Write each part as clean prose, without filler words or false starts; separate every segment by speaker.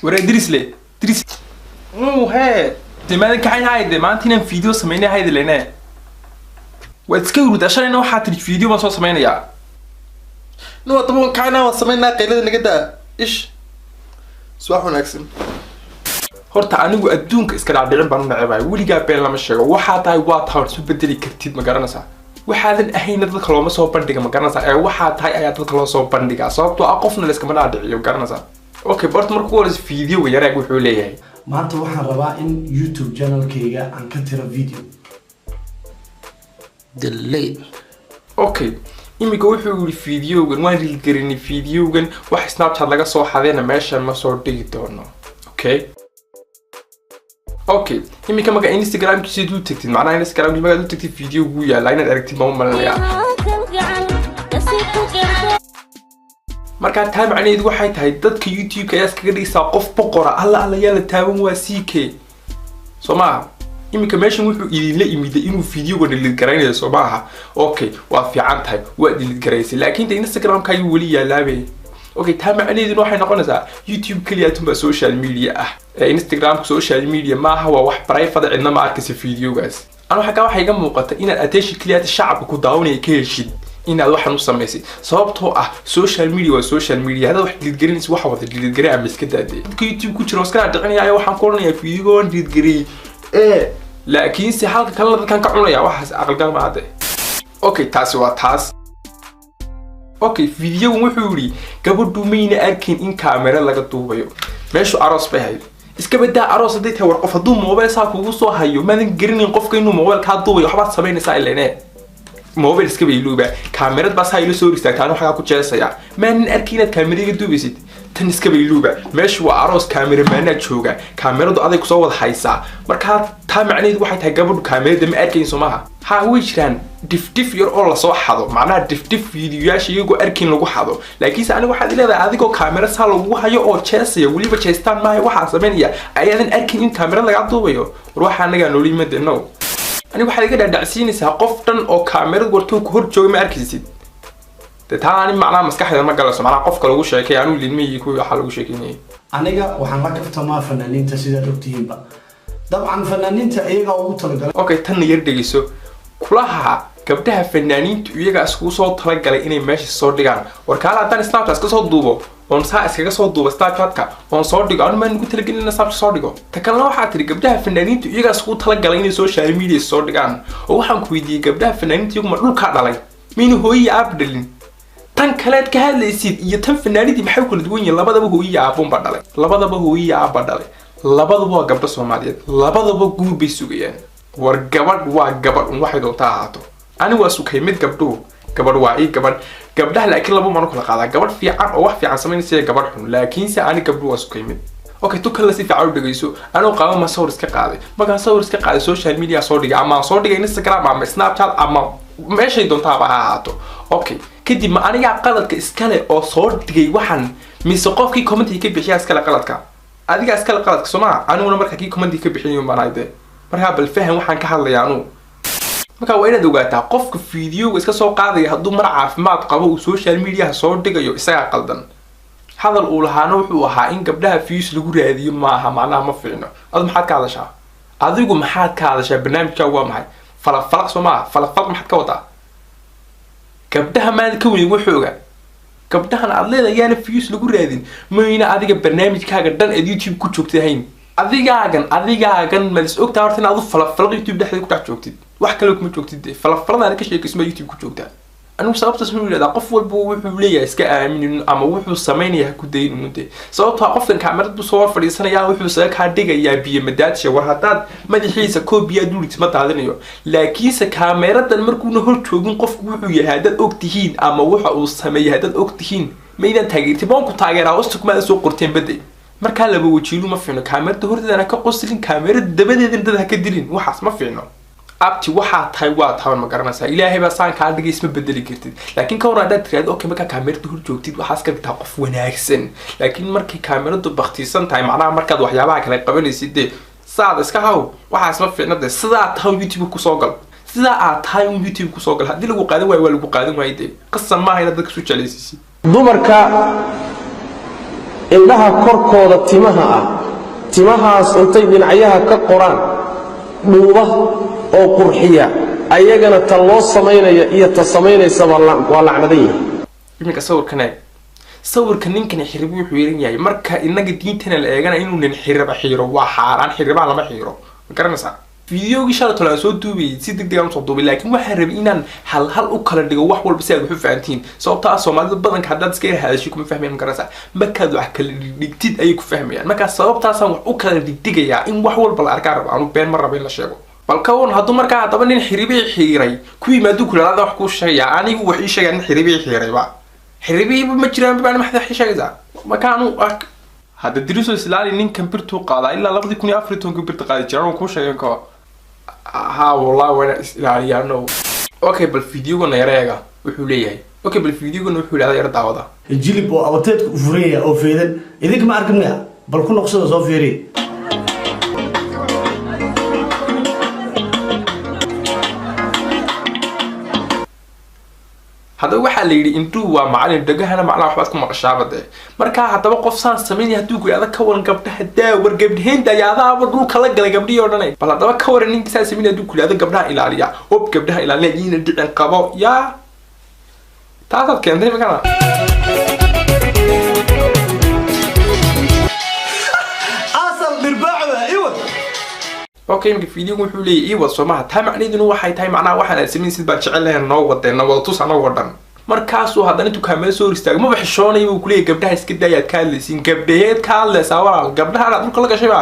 Speaker 1: ورا دريس ليه دريس هي ما كان هايده ما انتنا فيديو سمينا هايده لنا واتسكروا عشان انه حاطط فيديو ما سو سمينا يا
Speaker 2: نو طبعا كان سمينا قيلدنا كده ايش سواح وناكسن
Speaker 1: horta anigu adduunka iska dhaadhicin baan u naceebay weligaa been lama sheego waxaa tahay waa tahay isu bedeli kartid ma garanaysaa waxaadan ahayna dadka looma soo bandhiga ma garanaysaa ee waxaa tahay ayaa dadka loo soo bandhigaa sababtoo ah qofna la iskama dhaadhiciyo ma garanaysaa okay bart markuu horeys fiidiyowga yaraag wuxuu leeyahay
Speaker 3: maanta waxaan rabaa in YouTube channelkayga aan ka tiro video
Speaker 2: delete
Speaker 1: okay imika wuxuu yiri fiidiyowgan waan rilgarinay fiidiyowgan wax Snapchat laga soo xadeena meeshan ma soo dhigi doono okay okay imika maga Instagram kiisa duu tagtid macnaha Instagram maga duu tagtid video gu yaala inaad aragtid ma malaya marka taa macnaheedu waxay tahay dadka YouTube ka iskaga dhigaysaa qof boqora alla yaa la taaban waa CK Soma imika meeshan wuxuu idinla imiday inuu video ga delete garanayo Soma okay waa fiican tahay waa delete garaysay laakiin Instagram ka ayuu wali yaalaabay okay taa macnaheedu waxay noqonaysaa YouTube kaliya tumba social media ah Instagram social media ma aha wax private cidna ma arkaysa videogaas ana waxa ka iga muuqata inaad attention kaliya shacabka ku daawanay ka heshid inaad waxan u sameysay sababtoo ah social media waa social media hada wax delete garinaysa wax wada delete garay ama iska daaday dadka YouTube ku jira iska dhaqanayaa waxaan ku oranayaa video on delete garay laakiin si halka kale dadkan ka cunaya waxaas aqal gal ma ade okay taasi waa taas okay video wuxuu yiri gabadhu mayna arkin in camera laga duubayo meeshu aroos bay hay iska badaa aroos haday tahay war qof haduu mobile saa kugu soo hayo maadan garinin qofka inuu mobile ka duubayo waxba sameynaysaa ilaa mobile iska bayluuba kamerad bas haylo soo ristaagtaan waxa ku jeesaya maadan arkin inaad kamerada duubisid tan iska bayluuba meeshu waa aroos camera maana jooga kameradu aday ku soo wada haysaa marka taa macnaheedu waxay tahay gabadhu kamerada ma arkin Soomaha ha way jiraan dif yar oo la soo xado macnaha dif videoyaasha iyagu arkin lagu xado laakiin se anigu waxaad leedahay adigoo kamera saa lagu hayo oo jeesaya waliba jeestaan maahay waxa sameynaya ayaadan arkin in kamera laga duubayo ruuxa anaga nooliimada no anigu waxa iga dhaadhacsiinaysaa qof dhan oo kamerada wartuu ku hor jooga ma arkisid taani macnaha maskaxda ma galayso macnaha qofka lagu sheekay aanu ilmihii ku waxa lagu sheekinay
Speaker 3: aniga waxaan la kaftamaa fanaaniinta sida dhogtiinba dabcan fanaaniinta iyaga ugu talagalay
Speaker 1: okay tan yar dhageyso kulaha gabdhaha fanaaniintu iyaga isku soo talagalay inay meesha soo dhigaan warkaala hadan Snapchat ka soo duubo on saa iskaga soo duubo Snapchat-ka on soo dhigo aan ma nugu talagalin in Snapchat soo dhigo ta kalena waxa tiri gabdhaha fanaaniintu iyaga isku talagalay inay social media soo dhigaan oo waxaan ku weydiiyay gabdhaha fanaaniintu iyagu ma dhulka dhalay miinu hooyi aab dhalin tan kale ka hadlaysid iyo tan fanaanidii maxay kala duwan yihiin labadaba hooyi aabun ba dhalay labadaba hooyi aab ba dhalay labadaba waa gabdho Soomaaliyeed labadaba guur bay sugayaan war gabadh waa gabadh waxay doontaa ahaato ani waa sukay mid gabdho gabadh waa ay gabdhaha laakiin laba mar kala qaada gabadh fiican oo wax fiican sameynaysa gabadh xun laakiin si ani gabdho waa sukay mid okay tu kala si fiican u dhageyso anoo qaabo ma sawir iska qaaday markaan sawir iska qaaday social media soo dhigay ama soo dhigay Instagram ama Snapchat ama meeshay doontaa ba ahaato okay kadib ma aniga qaladka iskale oo soo dhigay waxan mise qofkii comment ka bixiya iskale qaladka adiga iskale qaladka Soomaa aniguna markaa kii comment ka bixiyo maanaayde marka bal faham waxaan ka hadlayaa anu marka waa inaad ogaataa qofka video iska soo qaadaya haduu mar caafimaad qabo uu social media soo dhigayo isaga qaldan hadal uu lahaana wuxuu ahaa in gabdhaha views lagu raadiyo ma aha macnaha ma fiicno ad maxaad ka hadashaa adigu maxaad ka hadashaa barnaamijka waa maxay falafalaq Soomaa falafalaq maxaad ka wadaa gabdhaha maad ka weyn wuxuuga gabdhahan aad leedahay views lagu raadin mayna adiga barnaamijkaaga dhan ee YouTube ku joogtayn adigaagan ma is ogtaa horta inaad falafalaq YouTube dhexdeeda ku dhex joogtid wax kale kuma joogtid falafalada ka sheekayso YouTube ku joogtaa anigu sababtaas ma yiraahdaa qof walba wuxuu leeyahay iska aamin ama wuxuu sameeyaa ku dayn muddo sababtoo ah qofkan kaamirada soo fadhiisanaya wuxuu isaga ka dhigayaa biyo madaadshi war hadaad madaxiisa koobiya duulit ma daadinayo laakiin se kaamiradan markuu hor joogin qofku wuxuu yahay dad ogtihiin ama waxa uu sameeyaa dad ogtihiin maydan taageertay baan ku taageeraa wastukmaada soo qorteen baday marka laba wajiilu ma fiicno kaamirada horteedana ka qoslin kaamirada dabadeedana dad ha ka dilin waxaas ma fiicno abti waxa tahay waa taan ma garanaysaa ilaahay baa saan ka dhigay isma bedeli kartid laakiin ka waran dad tiraad okay marka kaamirada hor joogtid waxaas ka dhigtaa qof wanaagsan laakiin markii kaamiradu baqtiisan tahay macnaha markaad waxyaabaha kale qabanaysid saad iska haw waxaas ma fiicnada sidaa tahay YouTube ku soo gal sidaa aad tahay YouTube ku soo gal hadii lagu qaadan waayo waa lagu qaadan waayay qasam ma hayna dadka soo jaleysay
Speaker 4: dumarka indhaha korkooda timaha ah timahaas intay dhinacyaha ka qoraan dhuuba oo qurxiya ayagana ta loo samaynaya iyo ta samaynaysa waa lacnadan yihiin
Speaker 1: iminka sawirka ninkan xiribi wuxuu yeelan yahay marka inaga diintana la eegana inuu nin xiriba xiiro waa xaaraan xiriba lama xiiro ma garanaysaa fiidiyoogii shalay la soo duubay si degdeg ah soo duubay laakiin waxaan rabay inaan hal u kala dhigo wax walba si aad wax u fahantiin sababtoo ah Soomaalida badanka haddaad iska hadashay kuma fahmayaan ma garanaysaa markaad wax kala dhigtid ayay ku fahmayaan marka sababtaas aan wax u kala dhigdigayaa in wax walba la arkaa rabo aanu been mar rabo in la sheego balka wan hadduu markaa haddaba nin xiribi xiiray ku yimaado kulaalada wax ku sheegaya anigu wax ii sheegay nin xiribi xiirayba xiribi ma jiraan baan maxda xishayda ma kaanu ark hada diriso islaali nin computer qaada ilaa 2014 computer qaadi jiraan ku sheegay ko ha wallahi wana islaaliyaano okay bal fiidiyoga nayareega wuxuu leeyahay okay bal fiidiyoga wuxuu leeyahay yar daawada
Speaker 3: jilib oo abateed ku furaya oo feedan idinka ma arkamaya bal ku noqsada soo fiiri
Speaker 1: هذا واحد اللي ينتو ومعلم دقهنا معنا وحبات كم رشابة ده مركا هذا بقف سان سمين يهدوك هذا كون قبله هدا ورقبلهن ده يا هذا برضو كلا قلا قبلي ولا ناي بل هذا كور إنك سان سمين يهدوك هذا قبلها إلى عليا وب قبلها إلى عليا يجينا جدا قبوا يا تعرف كم ده مكانه
Speaker 3: أصل بربعه أيوة
Speaker 1: اوكي يمكن فيديو wuxuu leeyahay ii wad Soomaha taa macnaheedu waxay tahay macnaha waxaan sameyn sid baa jecel lahayn noo wadeena wada tus ana wadan markaas uu hadana intuu kaameel soo istaag ma baxshoonay uu kuleeyay gabdhaha iska daayad ka hadlaysiin gabdheed ka hadlaysaa walaal gabdhaha aad dhulka la gashay ba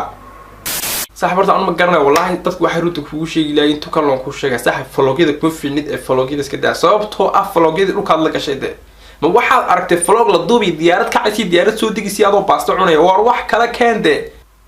Speaker 1: saaxiibada aan ma garanay wallahi dadku waxay runta kugu sheegi lahayn intuu ka loon ku sheegay saaxiib vlogyada ku fiinid ee vlogyada iska daa sababtoo ah vlogyada dhulka la gashay de ma waxaad aragtay vlog la duubi diyaarad ka casi diyaarad soo digisi adoo baasto cunay war wax kala keende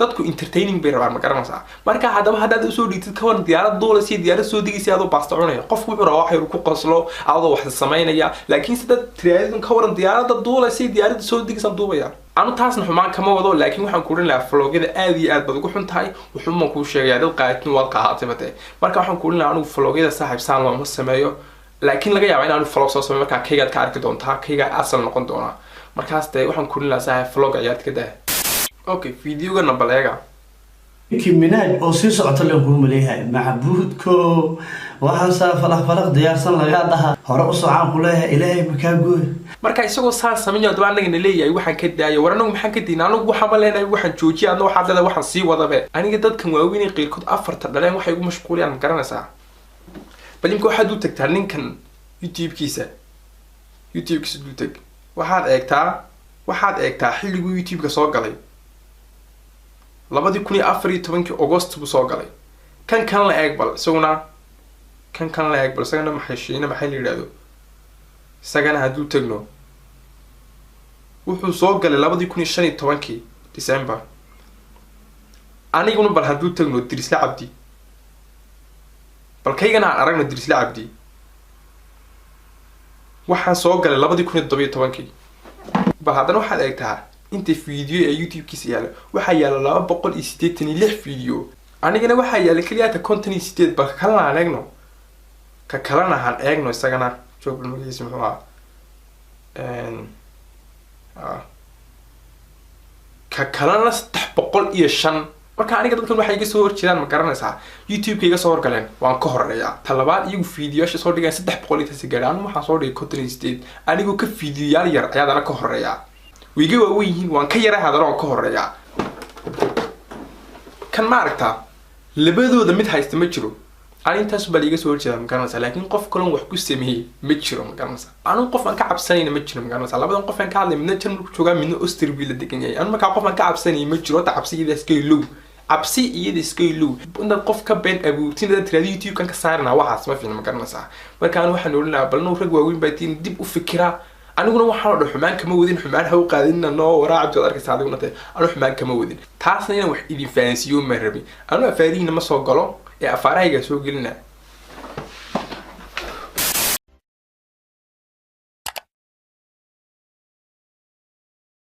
Speaker 1: dadku entertaining bay rabaan ma garanaysaa marka hadaba hadaad u soo dhigtid ka wan diyaarad duulaysi diyaarad soo digisi adoo baasto cunay qof wuxuu rabaa wax ku qoslo adoo wax sameeynaya laakiin sida tiraadin ka waran diyaarada duulaysi diyaarad soo digisan duubaya anu taasna xumaan kama wado laakiin waxaan ku oran lahaa vlogyada aad iyo aad bad ugu xun tahay wuxuu ma ku sheegay dad qaadin wad qaatay bade marka waxaan ku oran lahaa anu vlogyada saaxiib saan loo sameeyo laakiin laga yaabaa in aanu vlog soo sameeyo marka kayga ka arki doontaa kayga asal noqon doona markaas tay waxaan ku oran lahaa saaxiib vlog ayaad ka daa okay فيديو قلنا بلاقة
Speaker 3: كمناج أو سيس عطلة قوم ليها معبودكو وحاسة فلق ديار سن لقاعدها هرقص عام كلها إلهي مكاجو
Speaker 1: marka isagoo saan sameeyo dad anaga leeyahay waxaan ka daayo war anagu maxaan ka diinaa anagu waxaan maleenay waxaan joojiyo adoo xadada waxaan sii wadabe aniga dadkan waaweyn ee qeyrkood afarta dhaleen waxay ugu mashquuliyaan garanaysaa balimka waxaad u tagtaa ninkan youtube-kiisa dul tag waxaad eegtaa xilliguu youtube-ka soo galay 2014 August buu soo galay kan la eeg bal isaguna kan la eeg bal isagana maxay la yiraahdo isagana haduu tagno wuxuu soo galay 2015 December aniguna bal haduu tagno Dirisla Cabdi bal kaygana aan aragno Dirisla Cabdi waxaan soo galay 2017 bal hadana waxaad eegtaa inta فيديو ee YouTube-kiisa yaala waxa yaala 286 فيديو anigana waxa yaala kaliya ta content 8 bal kala aan eegno ka kalana aan eegno isagana joog magaciisa muxuu ka kalana 305 marka aniga dadkan waxay iga soo horjeedaan ma garanaysaa YouTube-ka iga soo horgaleen waan ka horeeyaa talabaad iyagu fiidiyoyaasha soo dhigaan 300 gaadhaan waxaan soo dhigay content 8 anigu ka fiidiyoyaal yar ayaadana ka horeeyaa wiiga waaweyn waan ka yaraa hadaloo ka horeeyaa kan ma aragtaa labadooda mid haysta ma jiro arintaas bal iga soo horjeeda ma garanaysaa laakiin qof kale wax ku sameeyay ma jiro ma garanaysaa anu qof aan ka cabsanayna ma jiro ma garanaysaa labadan qof aan ka hadlay midna tan ku joogaa midna Australia la degan yahay anu marka qof aan ka cabsanay ma jiro ta cabsigeeda iska ilow cabsi iyada iska ilow inta qof ka been abuurtinada tirada YouTube kan ka saarna waxaas ma fiilma garanaysaa marka anu waxaan oran lahaa balna rag waaweyn baa tiin dib u fikiraa aniguna waxaan oo xumaan kama wadin xumaan ha u qaadinna noo waraacad wad arkaysaa adiguna anu xumaan kama wadin taasna inaan wax idin fahansiyo ma rabi anu afaariina ma soo galo ee afaarahayga soo gelina